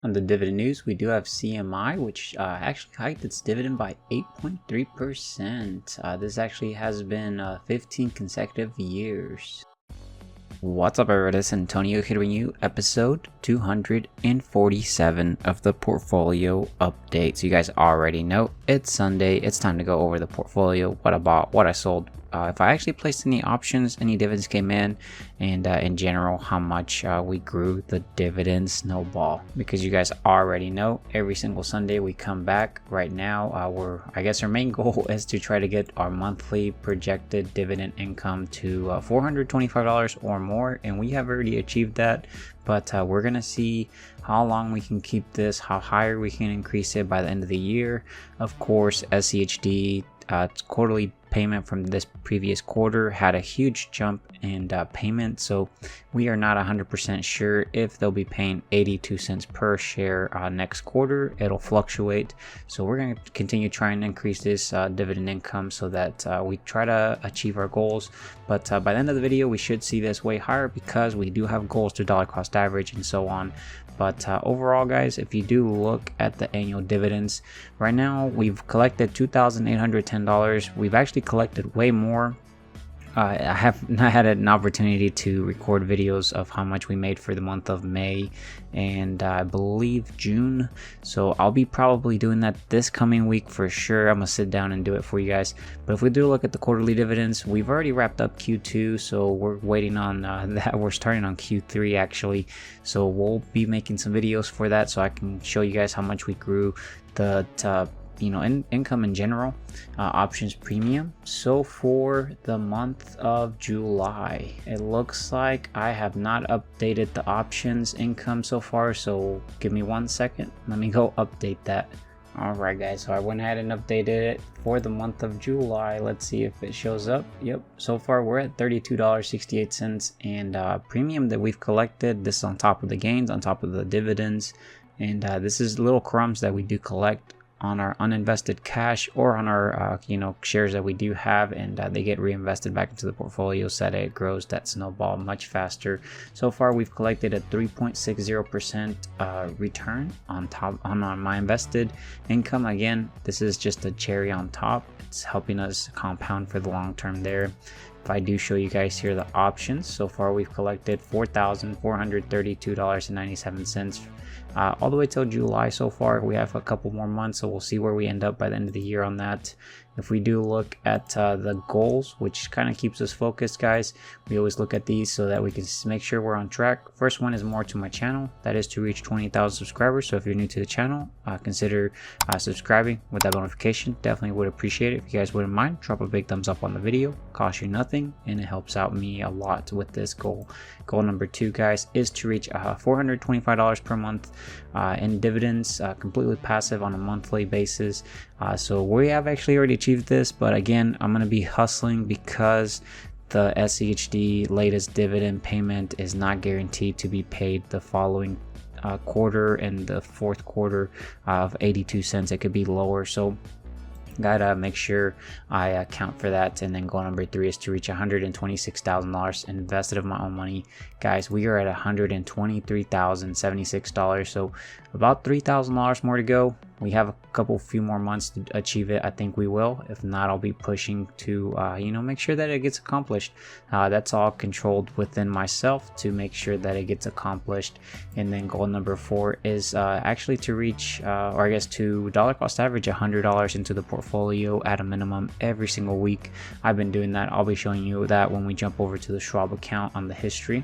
On the dividend news, we do have CMI, which actually hiked its dividend by 8.3%. This actually has been 15 consecutive years. What's up, everybody? It's Antonio here with you, episode 247 of the portfolio update. So you guys already know it's Sunday. It's time to go over the portfolio, what I bought, what I sold, if I actually placed any options, any dividends came in, and in general how much we grew the dividend snowball. Because you guys already know every single Sunday we come back. Right now I guess our main goal is to try to get our monthly projected dividend income to $425 or more, and we have already achieved that. But we're gonna see how long we can keep this, how higher we can increase it by the end of the year. Of course, SCHD quarterly payment from this previous quarter had a huge jump in payment, so we are not 100% sure if they'll be paying 82 cents per share next quarter. It'll fluctuate, so we're going to continue trying to increase this dividend income so that we try to achieve our goals. But by the end of the video, we should see this way higher because we do have goals to dollar cost average and so on. But overall, guys, if you do look at the annual dividends, right now we've collected $2,810. We've actually collected way more. I have not had an opportunity to record videos of how much we made for the month of May and I believe June, so I'll be probably doing that this coming week for sure. I'm gonna sit down and do it for you guys. But if we do look at the quarterly dividends, we've already wrapped up Q2, so we're waiting on that. We're starting on Q3 actually, so we'll be making some videos for that so I can show you guys how much we grew the income in general, options premium. So for the month of July, it looks like I have not updated the options income so far, so give me 1 second, let me go update that. Alright guys, so I went ahead and updated it for the month of July. Let's see if it shows up. Yep, so far we're at $32.68, and premium that we've collected, this is on top of the gains, on top of the dividends, and this is little crumbs that we do collect on our uninvested cash or on our shares that we do have, and they get reinvested back into the portfolio so that it grows that snowball much faster. So far we've collected a 3.60% return on my invested income. Again, this is just a cherry on top. It's helping us compound for the long term there. If I do show you guys here the options, so far we've collected $4,432.97 all the way till July. So far we have a couple more months, so we'll see where we end up by the end of the year on that. If we do look at the goals, which kind of keeps us focused, guys, we always look at these so that we can make sure we're on track. First one is more to my channel, that is to reach 20,000 subscribers. So if you're new to the channel, consider subscribing with that notification. Definitely would appreciate it. If you guys wouldn't mind, drop a big thumbs up on the video. Costs you nothing and it helps out me a lot with this goal. Goal number 2, guys, is to reach $425 per month in dividends, completely passive on a monthly basis. So we have actually already achieved this, but again, I'm going to be hustling because the SCHD latest dividend payment is not guaranteed to be paid the following quarter, and the fourth quarter of 82 cents. It could be lower, so gotta make sure I account for that. And then goal number 3 is to reach $126,000 invested of my own money. Guys, we are at $123,076, so about $3,000 more to go. We have a few more months to achieve it. I think we will. If not, I'll be pushing to make sure that it gets accomplished. That's all controlled within myself to make sure that it gets accomplished. And then goal number 4 is actually to reach or I guess to dollar cost average $100 into the portfolio at a minimum every single week. I've been doing that. I'll be showing you that when we jump over to the Schwab account on the history.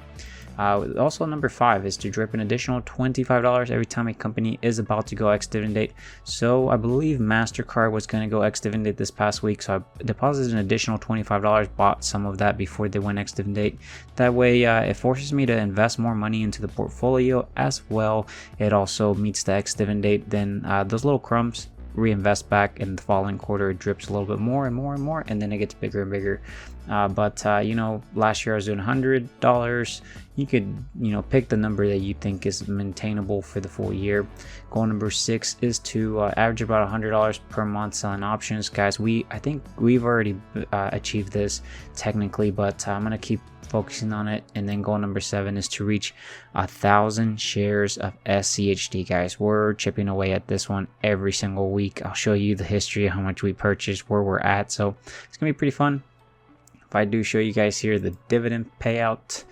Also, number 5 is to drip an additional $25 every time a company is about to go ex-dividend date. So I believe MasterCard was going to go ex-dividend date this past week, so I deposited an additional $25, bought some of that before they went ex-dividend date. That way it forces me to invest more money into the portfolio as well. It also meets the ex-dividend date. Then those little crumbs reinvest back in the following quarter. It drips a little bit more and more and more, and then it gets bigger and bigger. But last year I was doing $100. You could pick the number that you think is maintainable for the full year. Goal number 6 is to average about $100 per month selling options. Guys, I think we've already achieved this technically, but I'm gonna keep focusing on it. And then goal number 7 is to reach 1,000 shares of SCHD, guys. We're chipping away at this one every single week. I'll show you the history of how much we purchased, where we're at, so it's gonna be pretty fun. If I do show you guys here the dividend payout,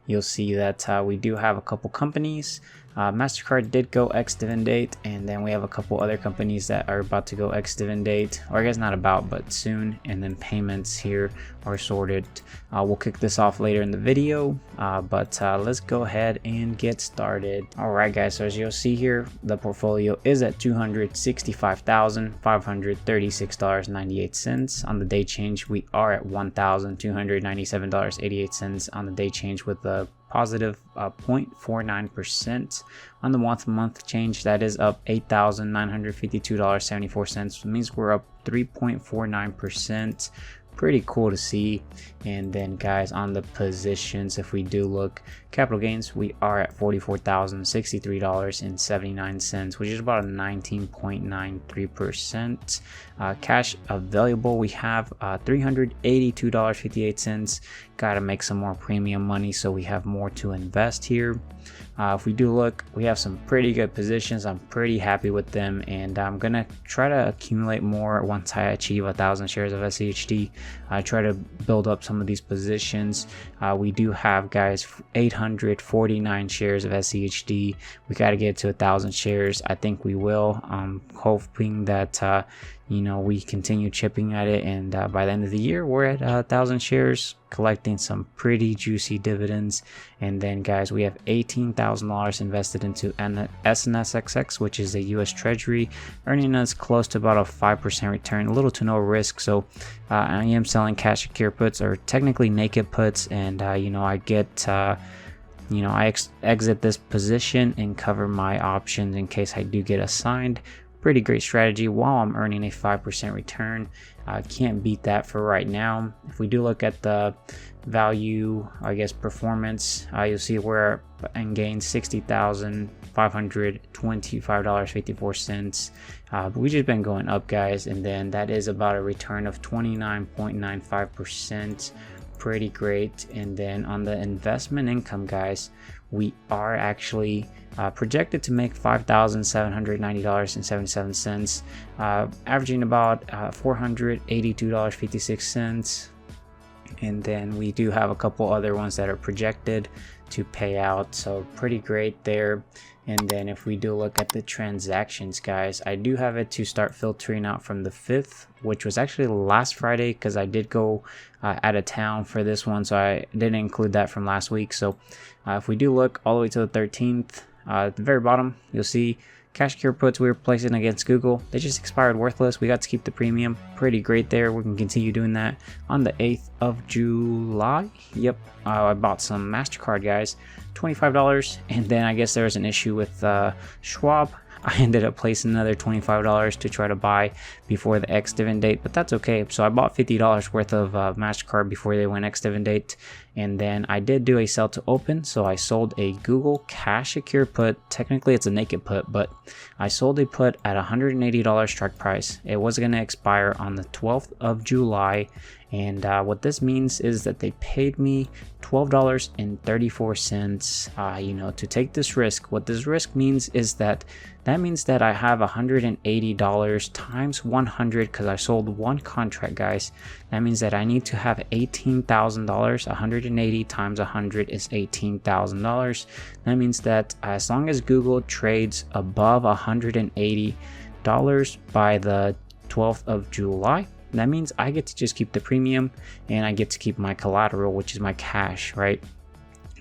you'll see that we do have a couple companies. MasterCard did go ex-dividend date, and then we have a couple other companies that are about to go ex-dividend date, or I guess not about, but soon. And then payments here are sorted. We'll kick this off later in the video, but let's go ahead and get started. All right, guys, so as you'll see here, the portfolio is at $265,536.98. On the day change, we are at $1,297.88 on the day change, with a positive 0.49%. On the month change, that is up $8,952.74. It means we're up 3.49%. Pretty cool to see. And then, guys, on the positions, if we do look, capital gains, we are at $44,063.79, which is about a 19.93%. Cash available, we have $382.58. Gotta make some more premium money, so we have more to invest here. If we do look, we have some pretty good positions. I'm pretty happy with them, and I'm gonna try to accumulate more once I achieve 1,000 shares of SCHD. I try to build up some of these positions. We do have, guys, 849 shares of SCHD. We got to get to 1,000 shares. I think we will. I'm hoping that you know, we continue chipping at it, and by the end of the year, we're at 1,000 shares, collecting some pretty juicy dividends. And then, guys, we have $18,000 invested into SNSXX, which is a US Treasury, earning us close to about a 5% return, a little to no risk. So I am selling cash secure puts, or technically naked puts, and you know, I get you know, I exit this position and cover my options in case I do get assigned. Pretty great strategy while I'm earning a 5% return. Can't beat that for right now. If we do look at the value, I guess, performance, you'll see we're in gain $60,525.54. But we just been going up, guys, and then that is about a return of 29.95%. Pretty great. And then on the investment income, guys, we are actually projected to make $5,790.77, averaging about $482.56. And then we do have a couple other ones that are projected to pay out, so pretty great there. And then if we do look at the transactions, guys, I do have it to start filtering out from the 5th, which was actually last Friday, because I did go out of town for this one, so I didn't include that from last week. So if we do look all the way to the 13th, at the very bottom, you'll see cash secure puts we were placing against Google. They just expired worthless. We got to keep the premium. Pretty great there. We can continue doing that. On the 8th of July, yep, I bought some MasterCard, guys, $25. And then I guess there was an issue with Schwab. I ended up placing another $25 to try to buy before the ex-dividend date, but that's okay. So I bought $50 worth of MasterCard before they went ex-dividend date. And then I did do a sell to open, so I sold a Google cash secure put. Technically it's a naked put, but I sold a put at $180 strike price. It was going to expire on the 12th of July. And what this means is that they paid me $12.34, you know, to take this risk. What this risk means is that means that I have $180 times 100, because I sold one contract, guys. That means that I need to have $18,000. 180 times 100 is $18,000. That means that as long as Google trades above $180 by the 12th of July, that means I get to just keep the premium, and I get to keep my collateral, which is my cash, right?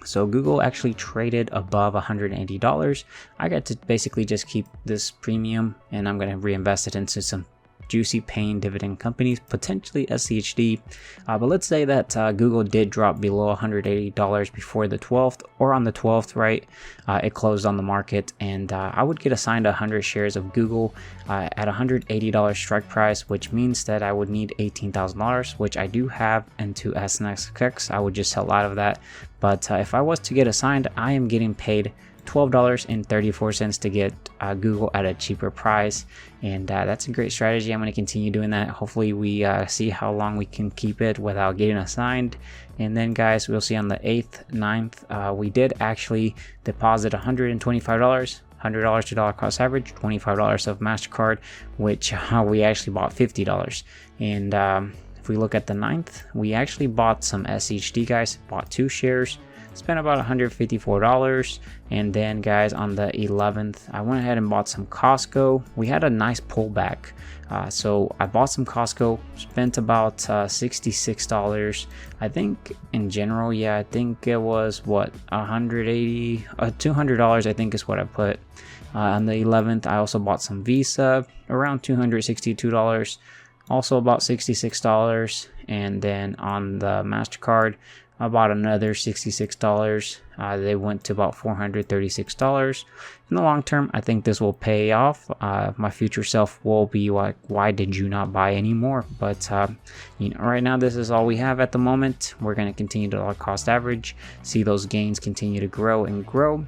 So Google actually traded above $180. I got to basically just keep this premium, and I'm going to reinvest it into some juicy paying dividend companies, potentially SCHD. But let's say that Google did drop below $180 before the 12th, or on the 12th, right? It closed on the market, and I would get assigned 100 shares of Google at $180 strike price, which means that I would need $18,000, which I do have into SNSX. I would just sell out of that. But if I was to get assigned, I am getting paid $12.34 to get Google at a cheaper price, and that's a great strategy. I'm going to continue doing that. Hopefully we see how long we can keep it without getting assigned. And then guys, we'll see on the 8th, 9th, we did actually deposit $125. $100 to dollar cost average, $25 of MasterCard, which we actually bought $50. And if we look at the 9th, we actually bought some SCHD, guys, bought 2 shares, spent about $154. And then guys, on the 11th, I went ahead and bought some Costco. We had a nice pullback, so I bought some Costco, spent about $66. I think in general, yeah, I think it was what, $200 I think is what I put. On the 11th, I also bought some Visa, around $262, also about $66. And then on the MasterCard, I bought another $66. They went to about $436. In the long term, I think this will pay off. My future self will be like, why did you not buy any more? But you know, right now this is all we have at the moment. We're going to continue to cost average, see those gains continue to grow and grow.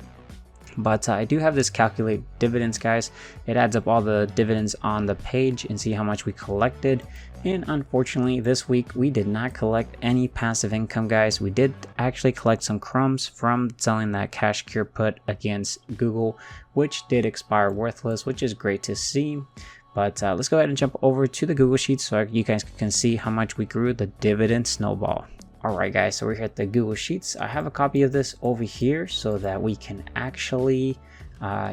But I do have this calculate dividends, guys. It adds up all the dividends on the page and see how much we collected. And unfortunately, this week we did not collect any passive income, guys. We did actually collect some crumbs from selling that cash cure put against Google, which did expire worthless, which is great to see. But let's go ahead and jump over to the Google Sheet so you guys can see how much we grew the dividend snowball. Alright guys, so we're here at the Google Sheets. I have a copy of this over here so that we can actually,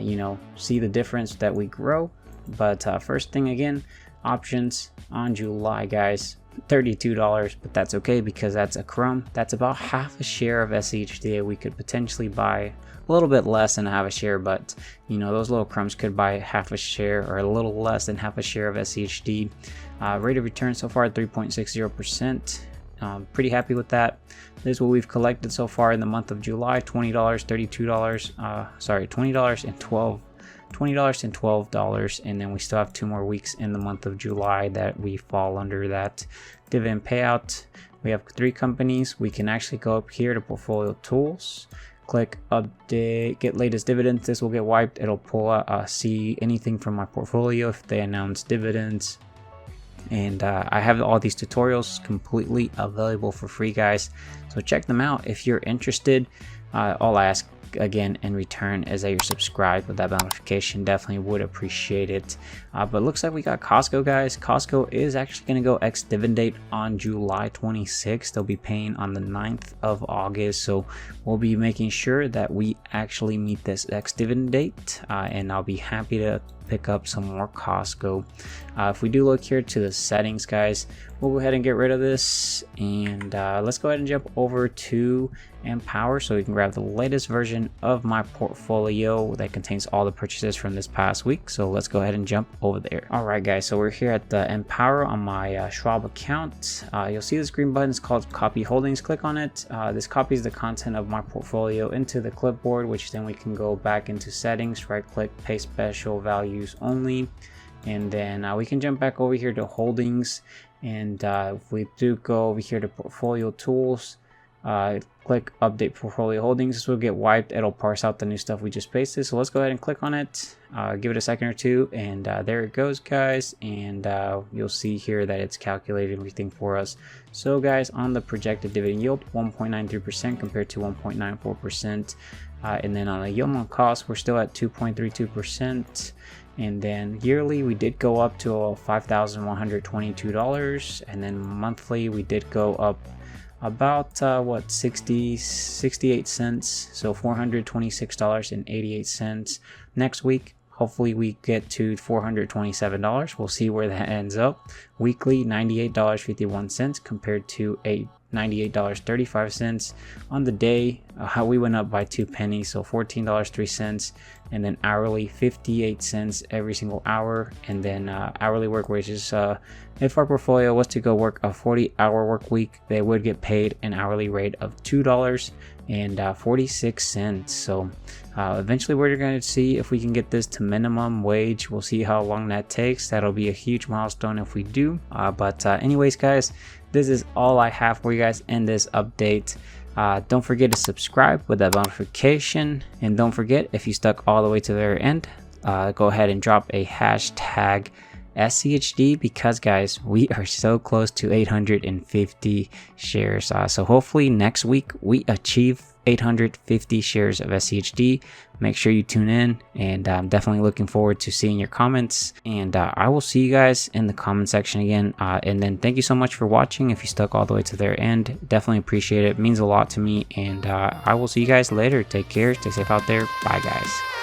you know, see the difference that we grow. But first thing again, options on July, guys, $32, but that's okay because that's a crumb. That's about half a share of SCHD. We could potentially buy a little bit less than half a share, but you know, those little crumbs could buy half a share or a little less than half a share of SCHD. Rate of return so far 3.60%. Pretty happy with that. This is what we've collected so far in the month of July: $20, $32, sorry, $20 and $12, and then we still have 2 more weeks in the month of July that we fall under that dividend payout. We have 3 companies. We can actually go up here to portfolio tools, click update, get latest dividends. This will get wiped. It'll pull out, see anything from my portfolio if they announce dividends. And I have all these tutorials completely available for free, guys, so check them out if you're interested. All I ask again in return is that you're subscribed with that notification. Definitely would appreciate it. But looks like we got Costco, guys. Costco is actually going to go ex-dividend date on July 26th. They'll be paying on the 9th of August, so we'll be making sure that we actually meet this ex-dividend date, and I'll be happy to pick up some more Costco. If we do look here to the settings, guys, we'll go ahead and get rid of this, and let's go ahead and jump over to Empower so we can grab the latest version of my portfolio that contains all the purchases from this past week. So let's go ahead and jump over there. All right, guys, so we're here at the Empower on my Schwab account. You'll see this green button is called Copy Holdings. Click on it. This copies the content of my portfolio into the clipboard, which then we can go back into settings, right click, paste special values only, and then we can jump back over here to holdings. And if we do go over here to portfolio tools, click update portfolio holdings, this will get wiped. It'll parse out the new stuff we just pasted. So let's go ahead and click on it, give it a second or two, and there it goes, guys. And you'll see here that it's calculated everything for us. So guys, on the projected dividend yield, 1.93% compared to 1.94%, and then on the yield on cost, we're still at 2.32%. And then yearly we did go up to $5,122, and then monthly we did go up about what, 68 cents, so $426.88. Next week hopefully we get to $427. We'll see where that ends up. Weekly $98.51 compared to $98.35. On the day, we went up by 2 pennies, so $14.03, and then hourly 58 cents every single hour. And then hourly work wages, if our portfolio was to go work a 40-hour work week, they would get paid an hourly rate of $2.46. So eventually we're going to see if we can get this to minimum wage. We'll see how long that takes. That'll be a huge milestone if we do. But anyways, guys, this is all I have for you guys in this update. Don't forget to subscribe with that notification, and don't forget, if you stuck all the way to the very end, go ahead and drop a hashtag SCHD, because guys, we are so close to 850 shares. So hopefully next week we achieve 850 shares of SCHD. Make sure you tune in, and I'm definitely looking forward to seeing your comments, and I will see you guys in the comment section again. And then thank you so much for watching. If you stuck all the way to their end, definitely appreciate it. It means a lot to me, and I will see you guys later. Take care, stay safe out there. Bye guys.